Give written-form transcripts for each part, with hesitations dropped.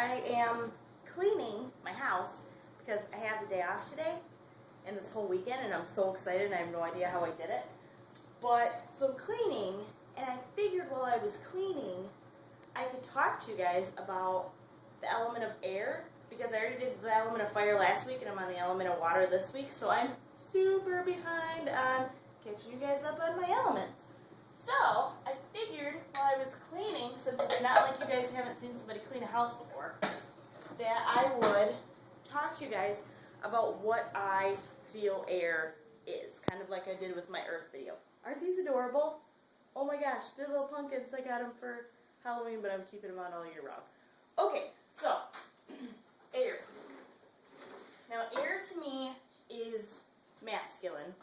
I am cleaning my house because I have the day off today and this whole weekend, and I'm so excited and I have no idea how I did it. But, so I'm cleaning, and I figured while I was cleaning, I could talk to you guys about the element of air, because I already did the element of fire last week and I'm on the element of water this week, so I'm super behind on catching you guys up on my elements. So, I figured while I was cleaning, since it's not like you guys haven't seen somebody clean a house before, that I would talk to you guys about what I feel air is, kind of like I did with my Earth video. Aren't these adorable? Oh my gosh, they're little pumpkins. I got them for Halloween, but I'm keeping them on all year round. Okay, so, air. Now, air to me is masculine.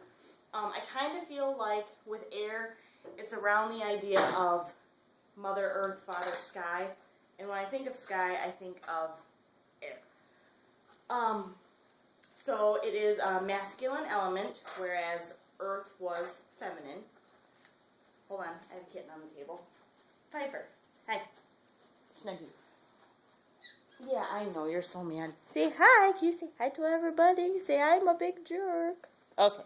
I kind of feel like with air, it's around the idea of Mother Earth, Father Sky. And when I think of sky, I think of air. So it is a masculine element, whereas Earth was feminine. Hold on, I have a kitten on the table. Piper, hi. Snuggie. Yeah, I know, you're so mad. Say hi. Can you say hi to everybody? Say I'm a big jerk. Okay.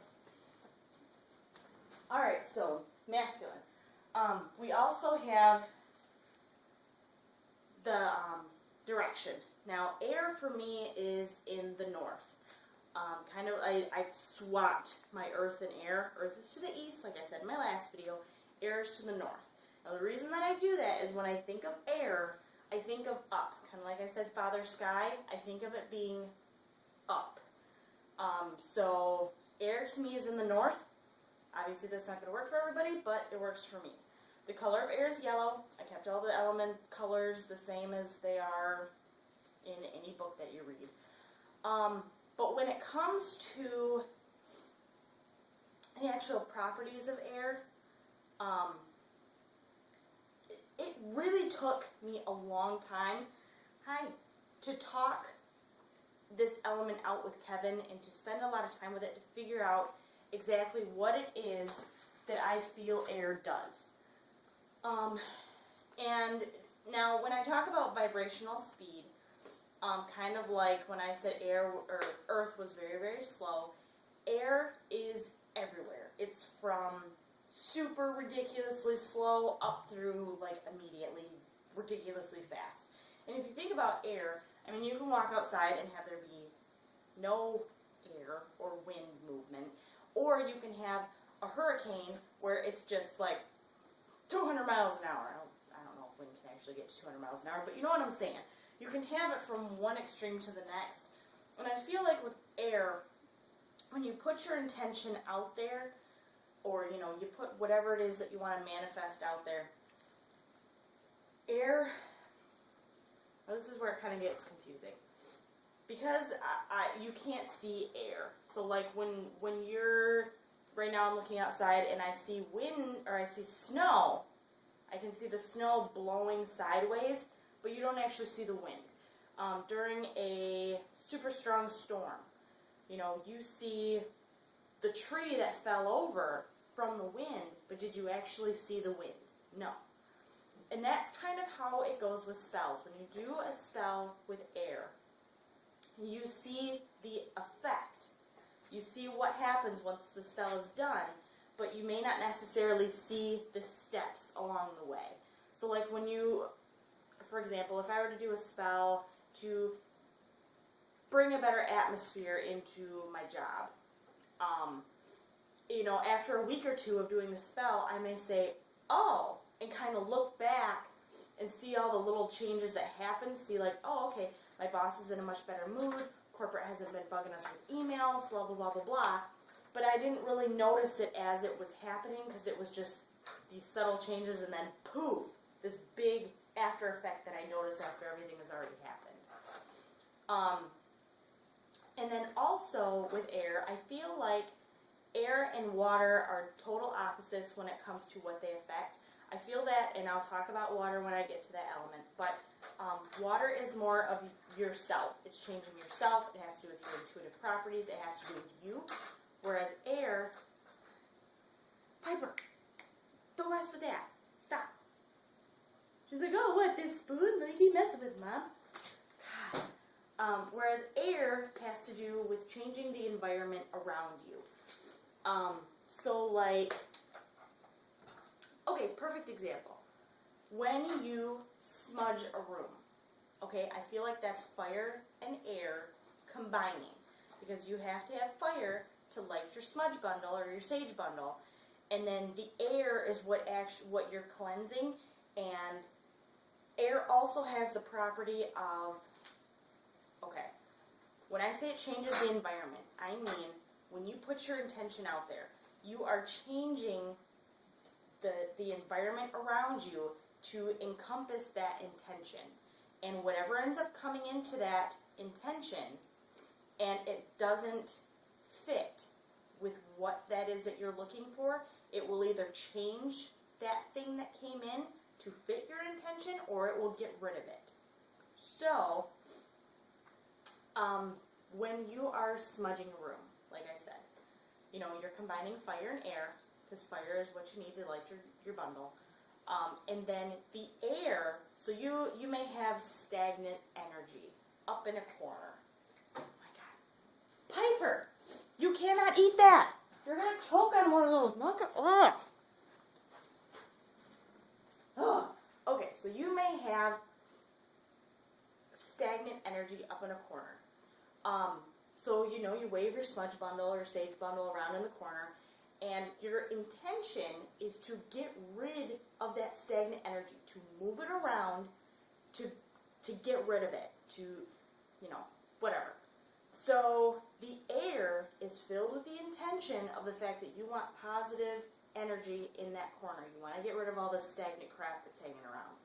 Alright, so, masculine. We also have the direction. Now, air for me is in the north. I've swapped my earth and air. Earth is to the east, like I said in my last video. Air is to the north. Now, the reason that I do that is when I think of air, I think of up. Kind of like I said, Father Sky, I think of it being up. So, air to me is in the north. Obviously, that's not going to work for everybody, but it works for me. The color of air is yellow. I kept all the element colors the same as they are in any book that you read. But when it comes to the actual properties of air, it really took me a long time to talk this element out with Kevin and to spend a lot of time with it to figure out exactly what it is that I feel air does. And now when I talk about vibrational speed, kind of like when I said air or Earth was very, very slow, air is everywhere. It's from super ridiculously slow up through like immediately ridiculously fast. And if you think about air, I mean, you can walk outside and have there be no air or wind movement, or you can have a hurricane where it's just like 200 miles an hour. I don't know if wind can actually get to 200 miles an hour, but you know what I'm saying. You can have it from one extreme to the next. And I feel like with air, when you put your intention out there, or, you know, you put whatever it is that you want to manifest out there, air, well, this is where it kind of gets confusing. Because you can't see air. So like when you're, right now I'm looking outside and I see wind, or I see snow, I can see the snow blowing sideways, but you don't actually see the wind. During a super strong storm, you know, you see the tree that fell over from the wind, but did you actually see the wind? No. And that's kind of how it goes with spells. When you do a spell with air, you see the effect. You see what happens once the spell is done, but you may not necessarily see the steps along the way. So like when you, for example, if I were to do a spell to bring a better atmosphere into my job, you know, after a week or two of doing the spell, I may say, oh, and kind of look back and see all the little changes that happened. See like, oh, okay, my boss is in a much better mood, corporate hasn't been bugging us with emails, blah, blah, blah, blah, blah. But I didn't really notice it as it was happening because it was just these subtle changes, and then poof, this big after effect that I noticed after everything has already happened. And then also with air, I feel like air and water are total opposites when it comes to what they affect. I feel that, and I'll talk about water when I get to that element, but water is more of yourself. It's changing yourself. It has to do with your intuitive properties. It has to do with you. Whereas air, Piper, don't mess with that. Stop. She's like, oh, what, this spoon? Like, you messing with, Mom? Whereas air has to do with changing the environment around you. So like, okay, perfect example. When you smudge a room, okay, I feel like that's fire and air combining, because you have to have fire to light your smudge bundle or your sage bundle, and then the air is what you're cleansing, and air also has the property of, okay, when I say it changes the environment, I mean when you put your intention out there, you are changing the environment around you to encompass that intention. And whatever ends up coming into that intention, and it doesn't fit with what that is that you're looking for, it will either change that thing that came in to fit your intention, or it will get rid of it. So, when you are smudging a room, like I said, you know, you're combining fire and air, because fire is what you need to light your bundle. And then the air, so you may have stagnant energy up in a corner. Oh my God. Pyperh, you cannot eat that. You're going to choke on one of those. Knock it off. Ugh. Okay, so you may have stagnant energy up in a corner. So, you know, you wave your smudge bundle or sage bundle around in the corner, and your intention is to get rid of that stagnant energy, to move it around, to get rid of it, to, you know, whatever. So the air is filled with the intention of the fact that you want positive energy in that corner. You want to get rid of all the stagnant crap that's hanging around.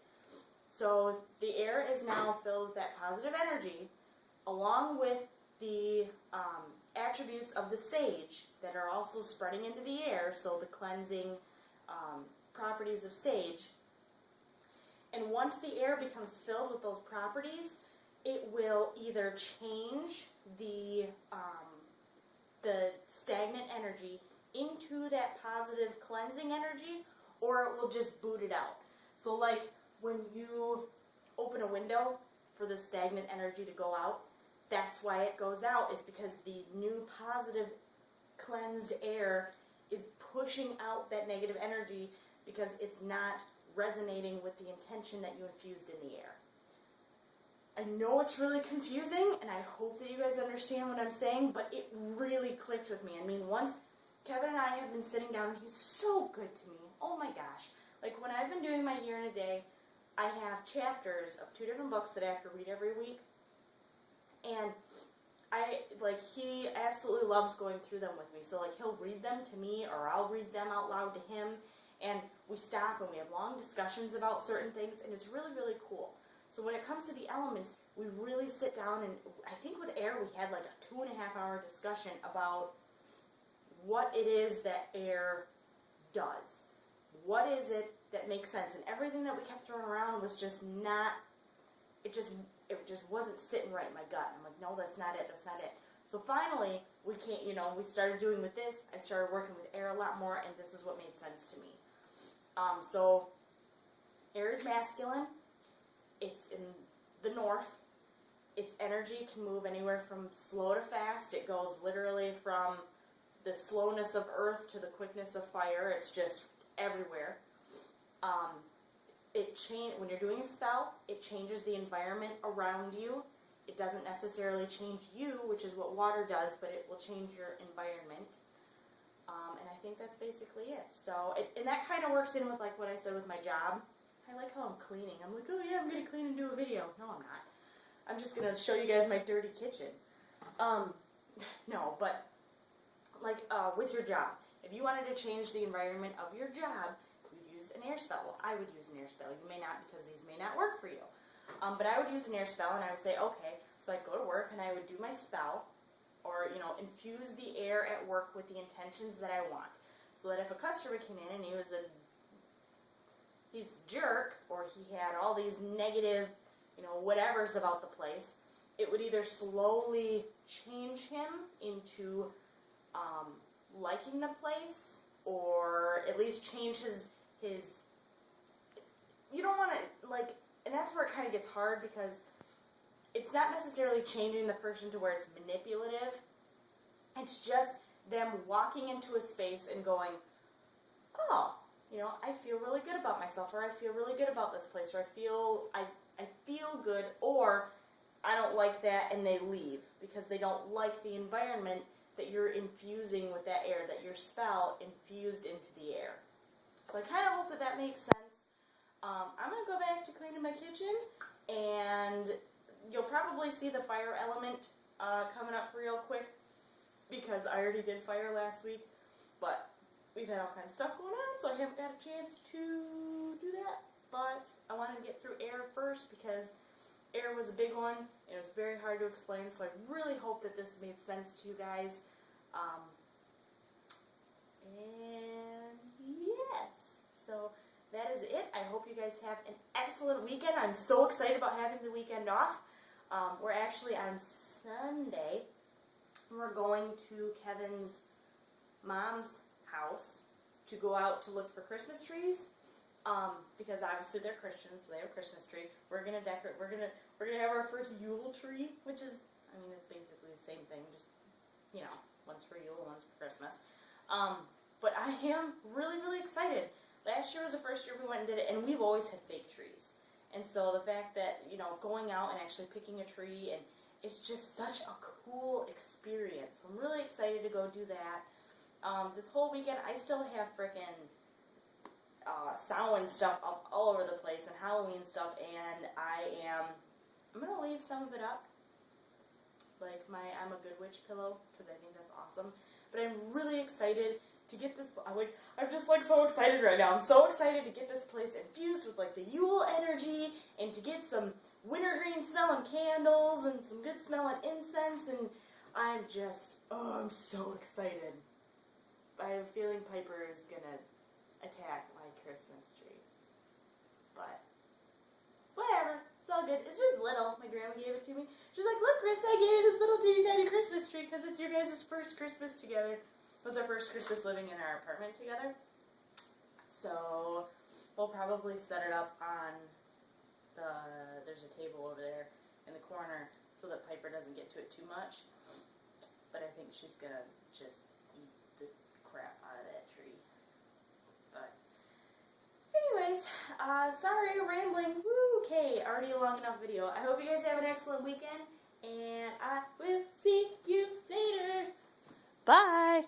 So the air is now filled with that positive energy, along with the attributes of the sage that are also spreading into the air, so the cleansing properties of sage. And once the air becomes filled with those properties, it will either change the stagnant energy into that positive cleansing energy, or it will just boot it out. So like when you open a window for the stagnant energy to go out, that's why it goes out, is because the new positive cleansed air is pushing out that negative energy because it's not resonating with the intention that you infused in the air. I know it's really confusing, and I hope that you guys understand what I'm saying, but it really clicked with me. I mean, once Kevin and I have been sitting down, he's so good to me. Oh my gosh. Like when I've been doing my year in a day, I have chapters of 2 different books that I have to read every week. And he absolutely loves going through them with me. So like he'll read them to me, or I'll read them out loud to him, and we stop and we have long discussions about certain things, and it's really, really cool. So when it comes to the elements, we really sit down, and I think with air we had like a 2.5-hour discussion about what it is that air does. What is it that makes sense? And everything that we kept throwing around was just not, it just wasn't sitting right in my gut. I'm like, no, that's not it, that's not it. So finally, we started doing with this, I started working with air a lot more, and this is what made sense to me. So air is masculine. It's in the north. Its energy can move anywhere from slow to fast. It goes literally from the slowness of earth to the quickness of fire. It's just everywhere. When you're doing a spell, it changes the environment around you. It doesn't necessarily change you, which is what water does, but it will change your environment. And I think that's basically it. So, and that kind of works in with like what I said with my job. I like how I'm cleaning. I'm like, oh yeah, I'm going to clean and do a video. No, I'm not. I'm just going to show you guys my dirty kitchen. No, but like with your job, if you wanted to change the environment of your job, you'd use an air spell. Well, I would use an air spell. You may not, because these may not work for you. But I would use an air spell, and I would say, okay, so I'd go to work and I would do my spell, or infuse the air at work with the intentions that I want. So that if a customer came in and he's a jerk, or he had all these negative, whatevers about the place, it would either slowly change him into liking the place, or at least change his you don't want to, and that's where it kind of gets hard, because it's not necessarily changing the person to where it's manipulative. It's just them walking into a space and going, oh, you know, I feel really good about myself, or I feel really good about this place, or I feel good, or I don't like that, and they leave because they don't like the environment that you're infusing with that air, that your spell infused into the air. So I kind of hope that that makes sense. I'm going to go back to cleaning my kitchen, and you'll probably see the fire element coming up real quick because I already did fire last week, but we've had all kinds of stuff going on, so I haven't got a chance to do that. But I wanted to get through air first because air was a big one. It was very hard to explain, so I really hope that this made sense to you guys. And yes, so that is it. I hope you guys have an excellent weekend. I'm so excited about having the weekend off. We're actually on Sunday. We're going to Kevin's mom's house to go out to look for Christmas trees. Because obviously they're Christians, so they have a Christmas tree. We're gonna decorate. We're gonna have our first Yule tree, which is, I mean, it's basically the same thing, just, you know, one's for Yule, one's for Christmas. But I am really, really excited. Last year was the first year we went and did it, and we've always had fake trees. And so the fact that, you know, going out and actually picking a tree, and it's just such a cool experience. I'm really excited to go do that. This whole weekend, I still have frickin' Samhain stuff up all over the place and Halloween stuff, and I'm gonna leave some of it up, like my I'm a Good Witch pillow, because I think that's awesome. But I'm really excited to get this. I'm just like so excited right now. I'm so excited to get this place infused with like the Yule energy, and to get some wintergreen smelling candles and some good smelling incense, and I'm just, oh, I'm so excited. I have a feeling Pyperh is gonna attack my Christmas tree. But whatever, it's all good. It's just little. My grandma gave it to me. She's like, look, Krista, I gave you this little teeny tiny Christmas tree because it's your guys' first Christmas together. It was our first Christmas living in our apartment together. So we'll probably set it up on there's a table over there in the corner so that Pyperh doesn't get to it too much. But I think she's gonna just eat the crap out of that tree. But anyways, sorry, rambling. Woo, okay, already a long enough video. I hope you guys have an excellent weekend, and I will see you later. Bye.